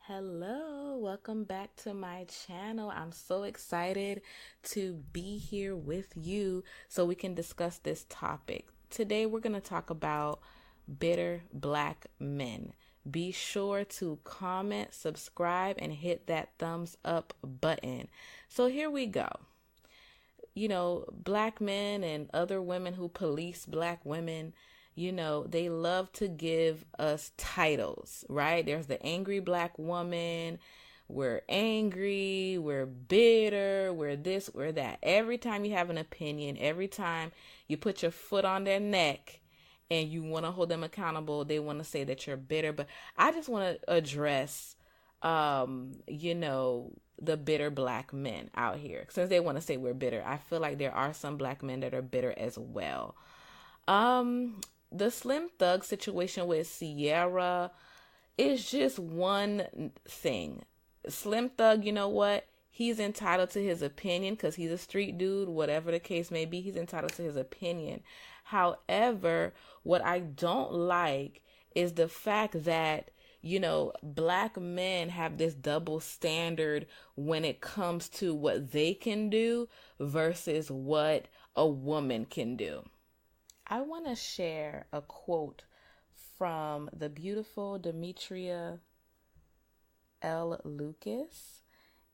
Hello, welcome back to my channel. I'm so excited to be here with you so we can discuss this topic. Today, we're going to talk about bitter black men. Be sure to comment, subscribe, and hit that thumbs up button. So, here we go. Black men and other women who police black women, they love to give us titles, right? There's the angry black woman. We're angry, we're bitter, we're this, we're that. Every time you have an opinion, every time you put your foot on their neck and you want to hold them accountable, they want to say that you're bitter. But I just want to address, the bitter black men out here. Since they want to say we're bitter, I feel like there are some black men that are bitter as well. The Slim Thug situation with Ciara is just one thing. Slim Thug, you know what? He's entitled to his opinion because he's a street dude, whatever the case may be, he's entitled to his opinion. However, what I don't like is the fact that black men have this double standard when it comes to what they can do versus what a woman can do. I want to share a quote from the beautiful Demetria L. Lucas,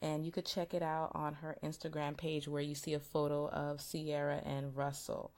and you could check it out on her Instagram page where you see a photo of Ciara and Russell.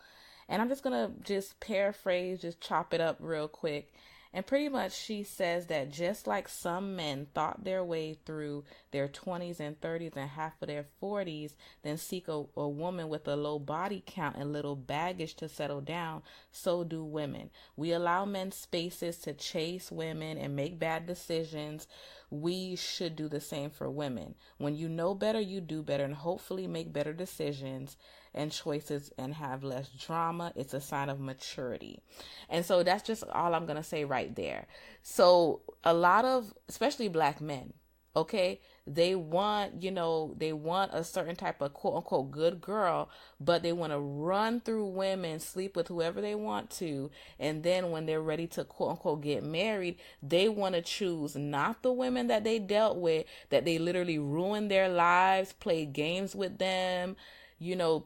And I'm just going to just paraphrase, just chop it up real quick. And pretty much she says that just like some men thought their way through their 20s and 30s and half of their 40s, then seek a woman with a low body count and little baggage to settle down, so do women. We allow men spaces to chase women and make bad decisions. We should do the same for women. When you know better, you do better and hopefully make better decisions and choices and have less drama. It's a sign of maturity. And so that's just all I'm going to say right there. So a lot of, especially black men, okay, they want a certain type of quote unquote good girl, but they want to run through women, sleep with whoever they want to. And then when they're ready to quote unquote get married, they want to choose not the women that they dealt with, that they literally ruined their lives, played games with them,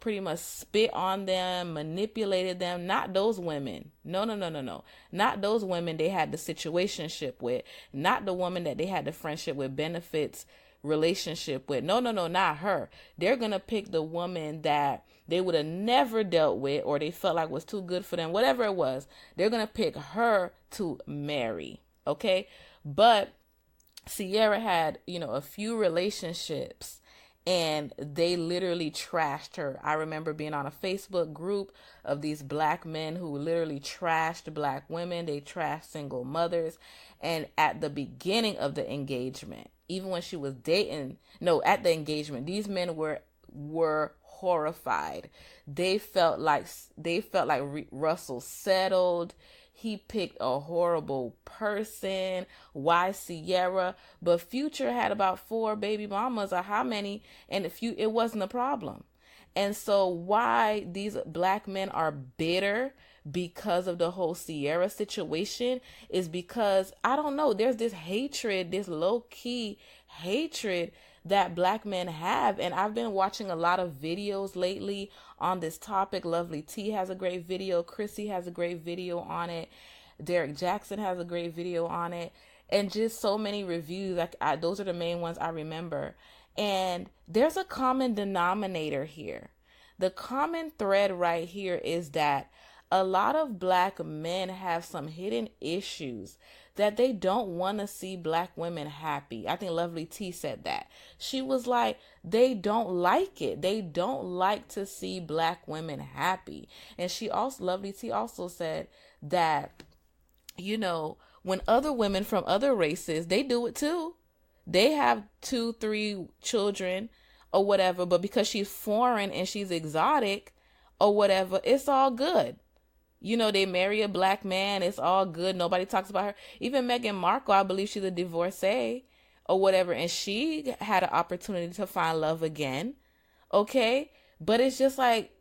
pretty much spit on them, manipulated them. Not those women. No. Not those women they had the situationship with. Not the woman that they had the friendship with benefits relationship with. No, not her. They're going to pick the woman that they would have never dealt with or they felt like was too good for them. Whatever it was, they're going to pick her to marry. Okay? But Ciara had, a few relationships and they literally trashed her. I remember being on a Facebook group of these black men who literally trashed black women. They trashed single mothers. And at the beginning of the engagement, even when she was dating, at the engagement, these men were horrified. They felt like Russell settled. He picked a horrible person. Why Ciara? But Future had about 4 baby mamas or how many, and it wasn't a problem. And so why these black men are bitter because of the whole Ciara situation is because, I don't know, there's this hatred, this low-key hatred that black men have. And I've been watching a lot of videos lately on this topic. Lovely T has a great video. Chrissy has a great video on it. Derek Jackson has a great video on it. And just so many reviews. Those are the main ones I remember. And there's a common denominator here. The common thread right here is that a lot of black men have some hidden issues that they don't want to see black women happy. I think Lovely T said that. She was like, they don't like it. They don't like to see black women happy. And Lovely T also said that, when other women from other races, they do it too. They have 2, 3 children or whatever, but because she's foreign and she's exotic or whatever, it's all good. They marry a black man. It's all good. Nobody talks about her. Even Meghan Markle, I believe she's a divorcee or whatever. And she had an opportunity to find love again. Okay. But it's just like,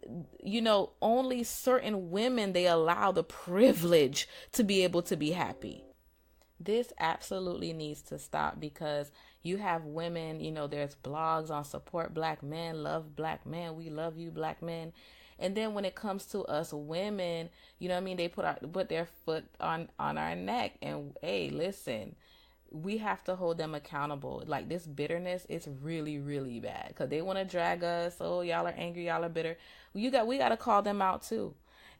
only certain women, they allow the privilege to be able to be happy. This absolutely needs to stop because you have women, there's blogs on support black men, love black men, we love you black men. And then when it comes to us women, they put their foot on our neck and hey, listen, we have to hold them accountable. Like this bitterness is really, really bad because they want to drag us. Oh, y'all are angry, y'all are bitter. We got to call them out too.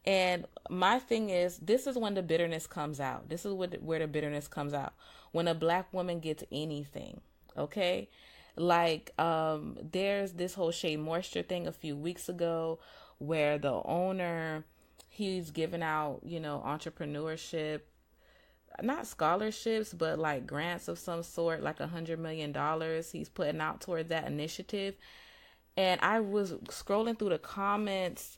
And my thing is, this is when the bitterness comes out. This is where the bitterness comes out. When a black woman gets anything, okay? Like, there's this whole Shea Moisture thing a few weeks ago where the owner, he's giving out, entrepreneurship, not scholarships, but like grants of some sort, like $100 million he's putting out toward that initiative. And I was scrolling through the comments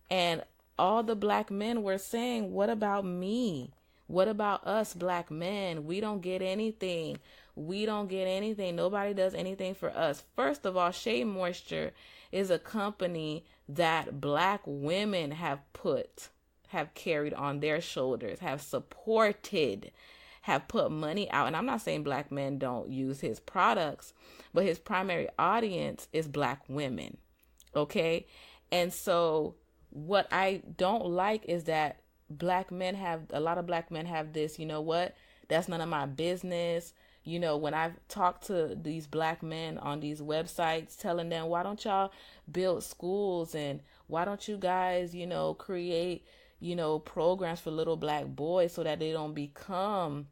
and all the black men were saying, what about me? What about us black men? We don't get anything. We don't get anything. Nobody does anything for us. First of all, Shea Moisture is a company that black women have carried on their shoulders, have supported, have put money out. And I'm not saying black men don't use his products, but his primary audience is black women. Okay? And so what I don't like is that a lot of black men have this, that's none of my business. When I've talked to these black men on these websites telling them, why don't y'all build schools and why don't you guys, create, programs for little black boys so that they don't become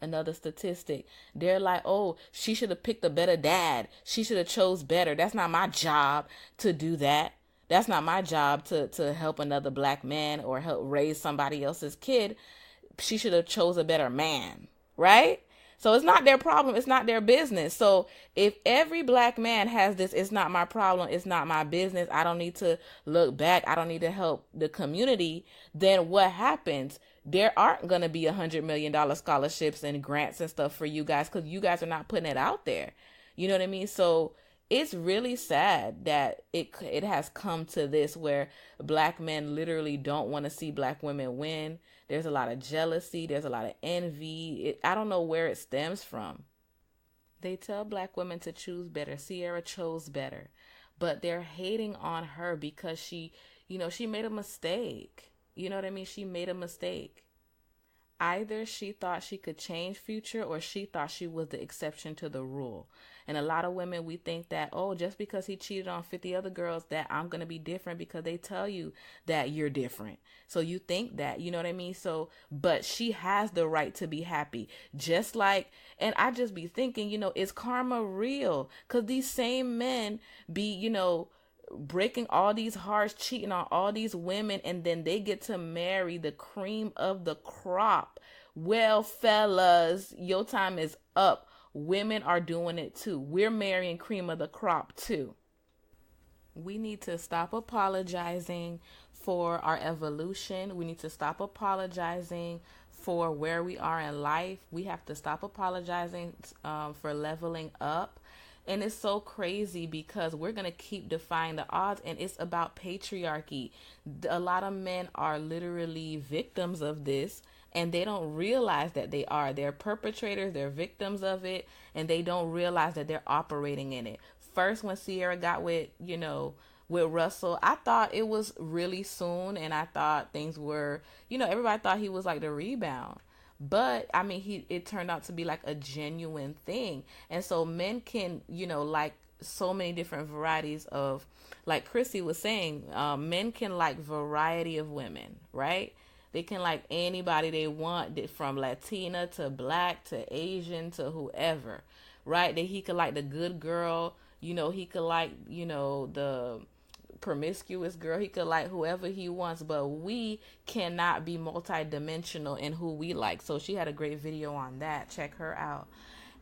another statistic. They're like, oh, she should have picked a better dad. She should have chose better. That's not my job to do that. That's not my job to help another black man or help raise somebody else's kid. She should have chose a better man, right? So it's not their problem. It's not their business. So if every black man has this, it's not my problem. It's not my business. I don't need to look back. I don't need to help the community. Then what happens? There aren't going to be $100 million scholarships and grants and stuff for you guys because you guys are not putting it out there. You know what I mean? So it's really sad that it has come to this where black men literally don't want to see black women win. There's a lot of jealousy. There's a lot of envy. I don't know where it stems from. They tell black women to choose better. Ciara chose better. But they're hating on her because she made a mistake. You know what I mean? She made a mistake. Either she thought she could change Future or she thought she was the exception to the rule. And a lot of women, we think that, oh, just because he cheated on 50 other girls, that I'm going to be different because they tell you that you're different. So you think that, you know what I mean? So, but she has the right to be happy. Just like, and I just be thinking, is karma real? Because these same men be, breaking all these hearts, cheating on all these women, and then they get to marry the cream of the crop. Well, fellas, your time is up. Women are doing it too. We're marrying cream of the crop too. We need to stop apologizing for our evolution. We need to stop apologizing for where we are in life. We have to stop apologizing for leveling up. And it's so crazy because we're going to keep defying the odds, and it's about patriarchy. A lot of men are literally victims of this, and they don't realize that they are. They're perpetrators, they're victims of it, and they don't realize that they're operating in it. First, when Ciara got with Russell, I thought it was really soon, and I thought things were, everybody thought he was like the rebound. But I mean, it turned out to be like a genuine thing. And so men can, like so many different varieties of, like Chrissy was saying, men can like variety of women, right? They can like anybody they want, from Latina to black to Asian to whoever, right? That he could like the good girl, he could like, the promiscuous girl, he could like whoever he wants, but we cannot be multidimensional in who we like. So she had a great video on that. Check her out.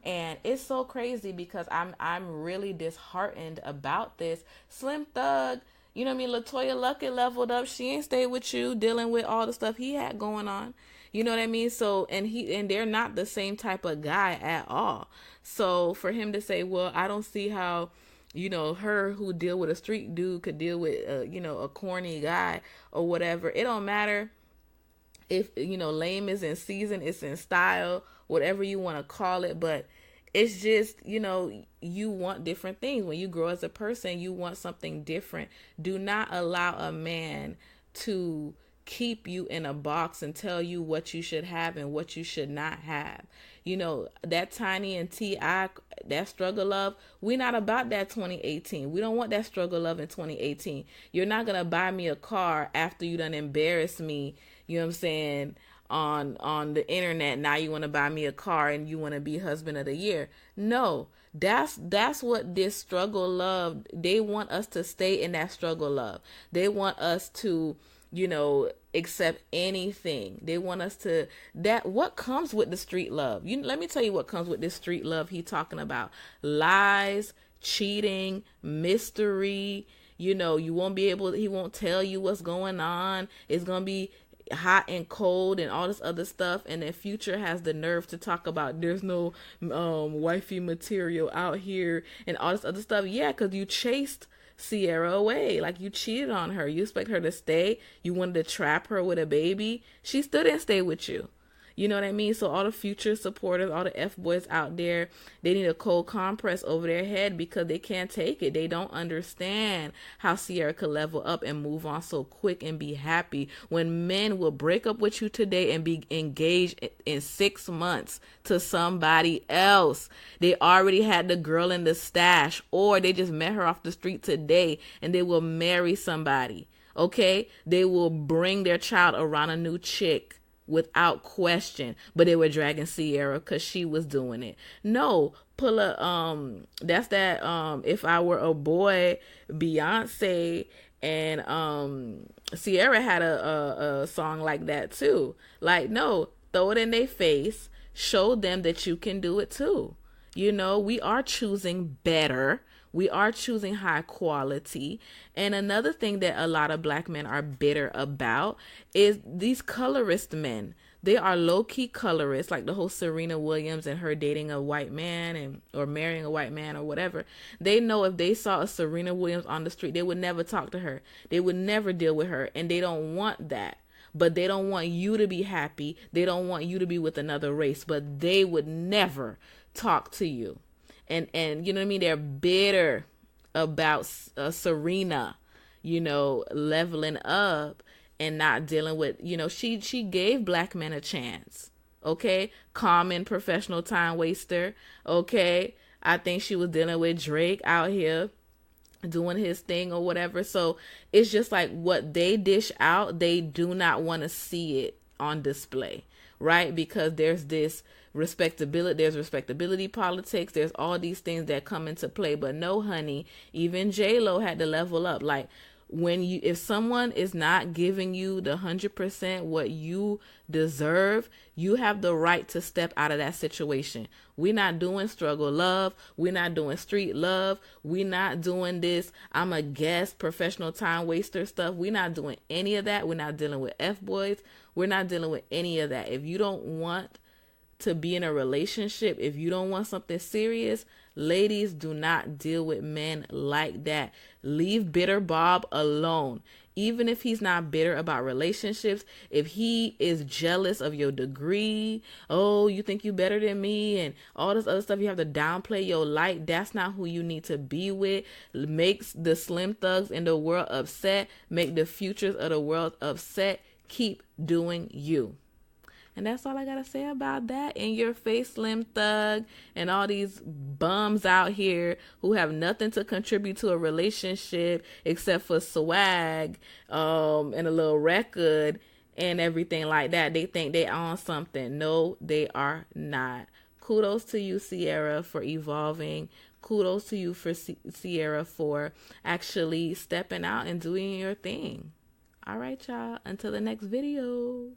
And it's so crazy because I'm really disheartened about this. Slim Thug, you know what I mean? LaToya Luckett leveled up. She ain't stayed with you dealing with all the stuff he had going on. You know what I mean? So, and they're not the same type of guy at all. So for him to say, well, I don't see how, her who deal with a street dude could deal with, a corny guy or whatever. It don't matter if, lame is in season, it's in style. whatever you want to call it, but it's just, you want different things. When you grow as a person, you want something different. Do not allow a man to keep you in a box and tell you what you should have and what you should not have. That Tiny and T.I., that struggle love, we're not about that 2018. We don't want that struggle love in 2018. You're not going to buy me a car after you done embarrassed me, you know what I'm saying, on the internet. Now you want to buy me a car and you want to be husband of the year. No, that's what this struggle love, they want us to stay in that struggle love. They want us to, accept anything. They want us to, what comes with the street love? Let me tell you what comes with this street love he talking about. Lies, cheating, mystery. You won't be able, he won't tell you what's going on. It's going to be hot and cold and all this other stuff. And then Future has the nerve to talk about there's no wifey material out here and all this other stuff. Yeah, because you chased Ciara away. Like, you cheated on her. You expect her to stay. You wanted to trap her with a baby. She still didn't stay with you. You know what I mean? So all the Future supporters, all the F-boys out there, they need a cold compress over their head because they can't take it. They don't understand how Ciara could level up and move on so quick and be happy when men will break up with you today and be engaged in 6 months to somebody else. They already had the girl in the stash, or they just met her off the street today and they will marry somebody. Okay? They will bring their child around a new chick without question, but they were dragging Ciara because she was doing it. No, pull a that's that If I Were a Boy, Beyonce and Ciara had a song like that too. Like, no, throw it in their face, show them that you can do it too. We are choosing better. We are choosing high quality. And another thing that a lot of black men are bitter about is these colorist men. They are low-key colorists, like the whole Serena Williams and her dating a white man or marrying a white man or whatever. They know if they saw a Serena Williams on the street, they would never talk to her. They would never deal with her, and they don't want that. But they don't want you to be happy. They don't want you to be with another race, but they would never talk to you. And you know what I mean? They're bitter about Serena, leveling up and not dealing with, she gave black men a chance. Okay. Common professional time waster. Okay. I think she was dealing with Drake out here doing his thing or whatever. So it's just like what they dish out, they do not want to see it on display, right? Because there's respectability politics, there's all these things that come into play. But no, honey, even J-Lo had to level up. Like, if someone is not giving you the 100% what you deserve, you have the right to step out of that situation. We're not doing struggle love. We're not doing street love. We're not doing this I'm a guest professional time waster stuff. We're not doing any of that. We're not dealing with F-boys. We're not dealing with any of that. If you don't want to be in a relationship, if you don't want something serious, ladies, do not deal with men like that. Leave bitter Bob alone. Even if he's not bitter about relationships, if he is jealous of your degree, oh, you think you better than me and all this other stuff, you have to downplay your light. That's not who you need to be with. Makes the Slim Thugs in the world upset. Make the Futures of the world upset. Keep doing you. And that's all I got to say about that. In your face, Slim Thug, and all these bums out here who have nothing to contribute to a relationship except for swag and a little record and everything like that. They think they own something. No, they are not. Kudos to you, Ciara, for evolving. Kudos to you, for Ciara, for actually stepping out and doing your thing. All right, y'all. Until the next video.